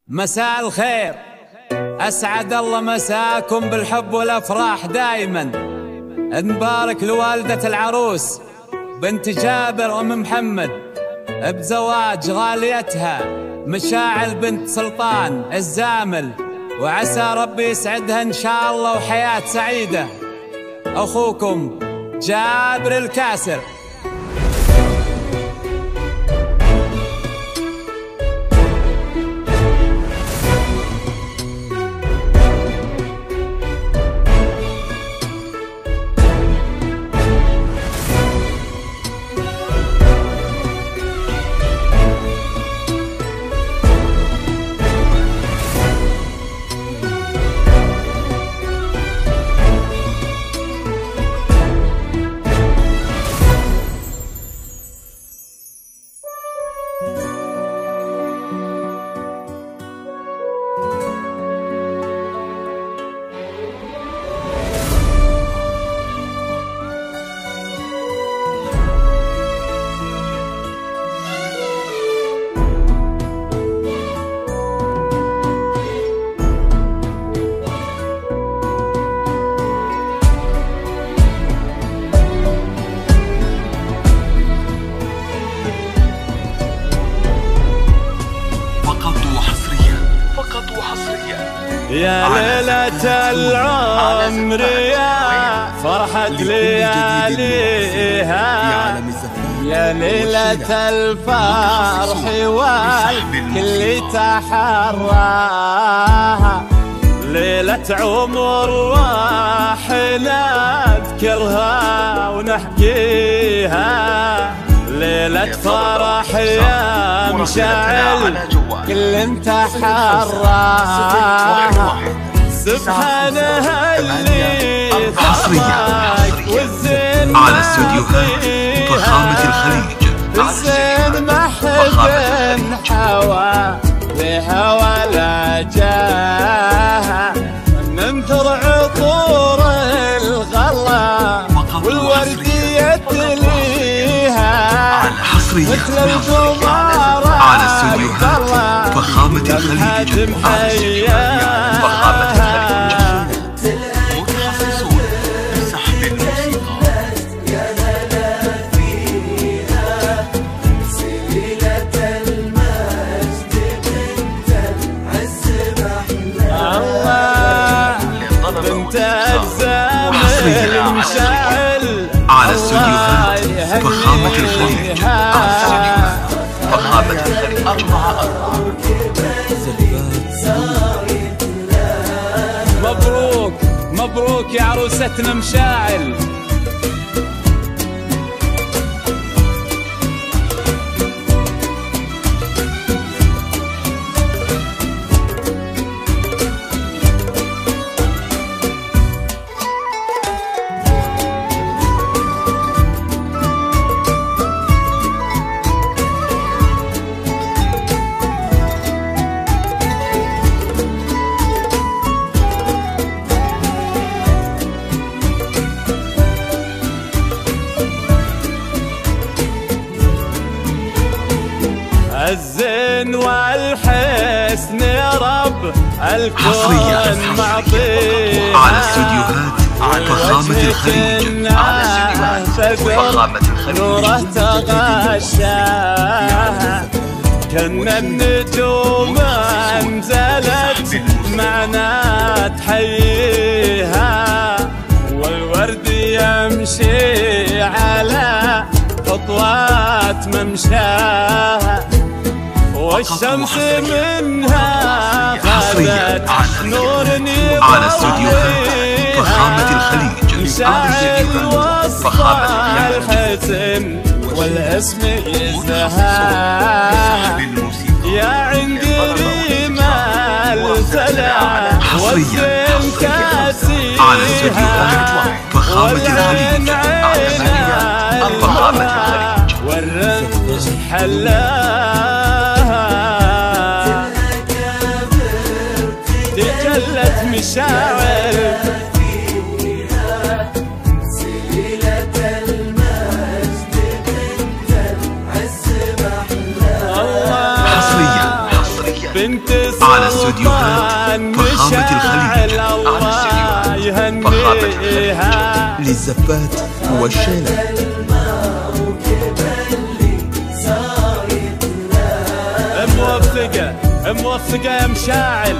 مساء الخير، أسعد الله مساكم بالحب والأفراح دايما. نبارك لوالدة العروس بنت جابر أم محمد بزواج غاليتها مشاعل بنت سلطان الزامل، وعسى ربي يسعدها إن شاء الله وحياة سعيدة. أخوكم جابر الكاسر. يا ليلة العمر يا فرحة لياليها، يا ليلة الفرح والكل تحراها، ليلة عمر راح نذكرها ونحكيها، ليلة فرح يا مشعل كل انت حراها، سبحانه اللي حصريا على استوديوهات فخامة الخليج، الزين محب حوى لهوى لا جاه، ننثر عطور الغلا والوردية تليها، مثل القمر على استوديوهات فخامة الخليج، فخامة الخليج متخصصون بسحب الموسيقى. يا هلا فيها سليلة المجد بنت العز الله بنت الزامل مشعل على استوديوهات فخامة الخليج، فخامة الخليج. مبروك مبروك يا عروستنا مشاعل. الزين والحسن يا رب الكون معطيها، على استوديوهات فخامة الخليج، على استوديوهات فخامة الخليج. نوره تغشاها كأن النجوم انزلت معنا تحييها، والورد يمشي على خطوات ممشاها، والشمس منها غابت نور على استوديوهات فخامة الخليج، مشاعل وسط الحسن والاسم يزهى، يا عندي ريما الفلا والزين كاسيها، على استوديوهات فخامة الخليج، على استوديوهات فخامة الخليج. والرمش حلاها تجلت مشاعل، سليلة المجد بنت العز محلاها. حصريا بنت على استوديوهات فخامة الخليج. الله يهنيها للزفات والشيلة. موفقة يا مشاعل.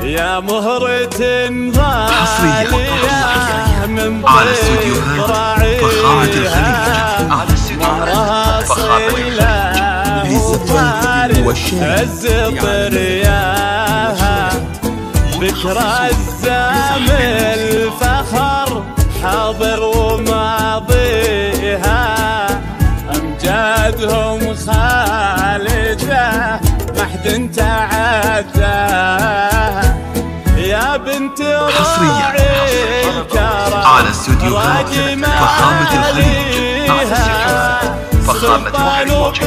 يا مهرة غالية من على استوديوهات فخامة الخليج. على استوديوهات فخامة الخليج. للزفات والشيلة. عز طرياها بكرة الزامل فخر حاضر وماضيها. أمجادهم خالدة ما حد تعداها. يا بنت حصريا على استوديوهات فخامة الخليج. على استوديوهات فخامة الخليج.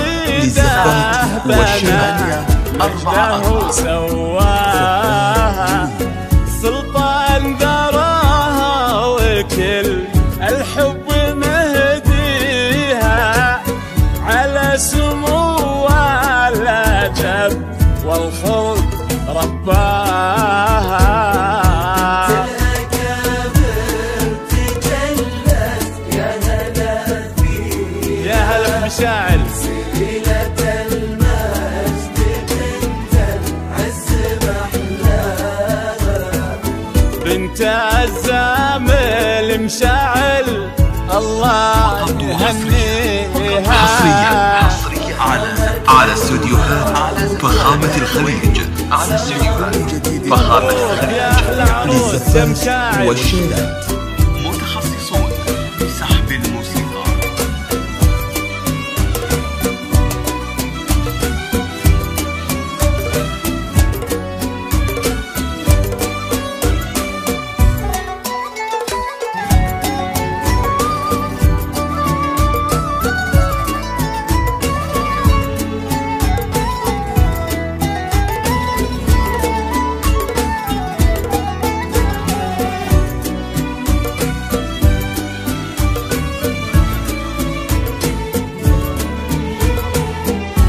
للزفات والشيلة. أرجاه سواها سلطان دراها وكل الحب مهديها على سمو الأدب والخلق رباها. يا هلا بمشاعل. سبيلة المجد بنت العز محلاها. بنت الزامل مشاعل الله يهنيها. حصريا على استوديوهات فخامة الخليج. على استوديوهات فخامة الخليج. للزفات والشيلة. متخصصون في سحب الموسيقى.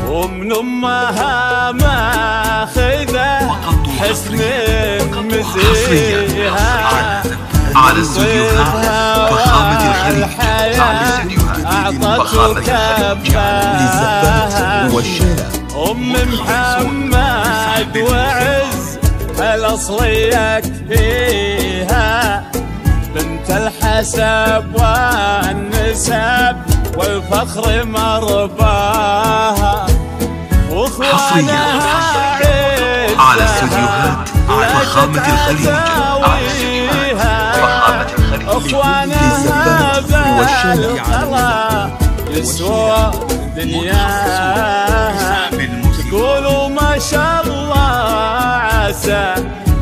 ومن امها ماخذه حسن مزيها. على استوديوهات فخامة الخليج. على استوديوهات فخامة الخليج. للزفات والشيلة. ام محمد وعز الاصليه فيها. بنت الحسب والنسب والفخر مرباها. حصريا على استوديوهات فخامة الخليج. على استوديوهات فخامة الخليج. اخوانها بالقلا يسوى دنياها. تقولوا ما شاء الله عسى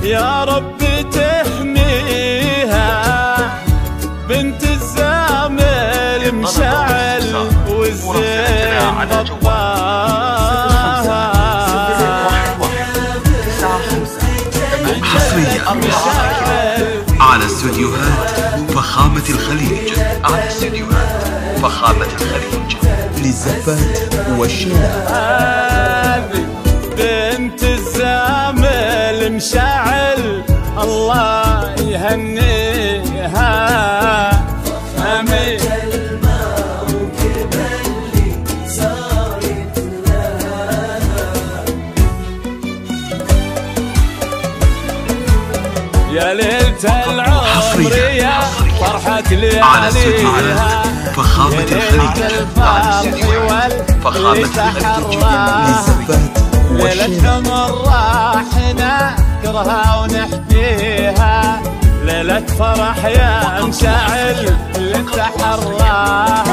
يا رب تحميها. بنت الزامل مشاعل والزين غطاها. حصريا على استوديوهات فخامة الخليج. على استوديوهات فخامة الخليج. للزفات والشيلة. بنت الزامل مشاعل الله يهنيها. امين. يا ليلة العمر يا فرحة لياليها. فخامة الخليج. على استوديوهات فخامة الخليج. للزفات والشيلة. ليلة راح نذكرها ونحكيها. ليلة فرح يا مشاعل اللي تحراها.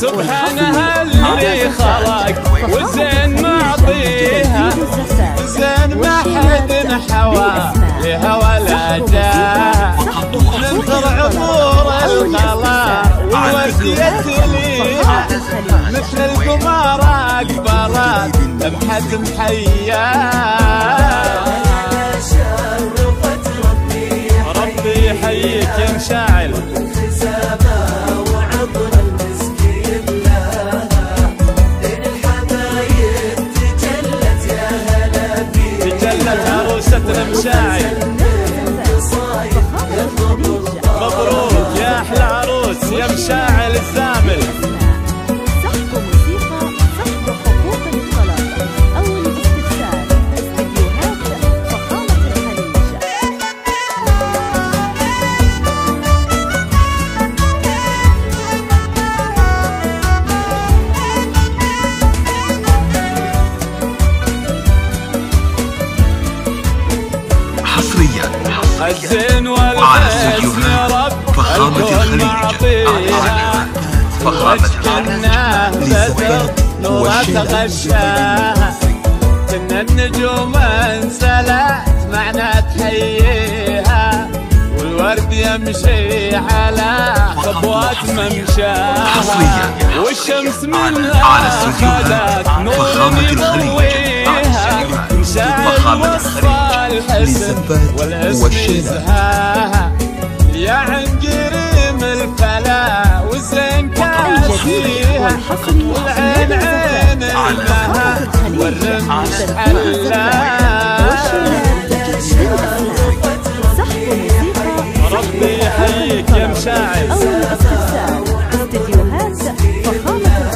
سبحانه اللي خلق وزين معطيها زين ما حد حوى لها ولا جاه ننظر عبور الخلاء والوردية تليها مثل القمر أقبلت لمحة محياه ربي يحييك يا مشاعل تجلت عروستنا مشاعل مبروك يا احلى عروس يا مشاعل الزامل سحب موسيقى سحب حقوق الطلاق أو الاستفسار استديوهات فخامة الخليج حصريا الزين والحسن يا رب الكون معطيها وجهنا بدر نورها تغشاها كنا النجوم انسلت معنا تحييها والورد يمشي على خطوات ممشاها والشمس منها خذت نور يضويها مشاعل وصفى الحسن والاسم يزهاها يا عن قريم الفلا والزين كاسيها والعين عين لها والرمش حلاها ربي يحييك يا مشاعل أو الاستفسار استديوهات فخامة الخليج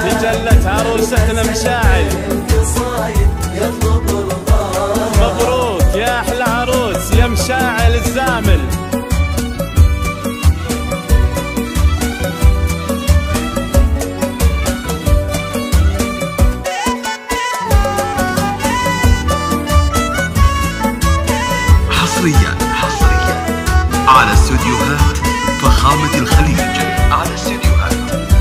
تجلت عروستنا مشاعل مبروك يا احلى عروس يا مشاعل الزامل حصريا على استوديوهات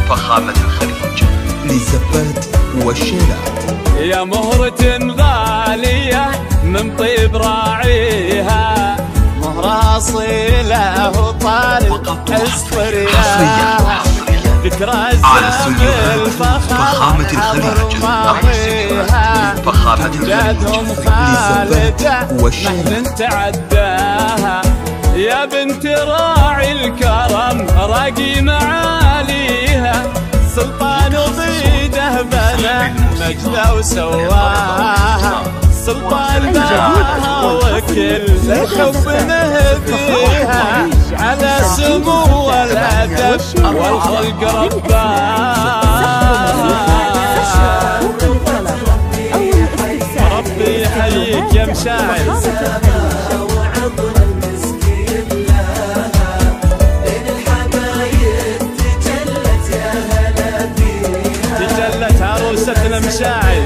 فخامة الخليج للزفات والشيلات يا مهرة غالية من طيب راعيها مهرة أصيلة وطارق أسطرية ذكرى الزمن فخامة الخليج جادهم خالدة محن تعداها يا بنت راعي الكرم راقي معاليها سلطان وبيده بنى مجده وسواها سلطان باها وكل حب نهديها على سمو الأدب والخلق رباها ربي يحييك يا مشاعل تجلت عروستنا مشاعل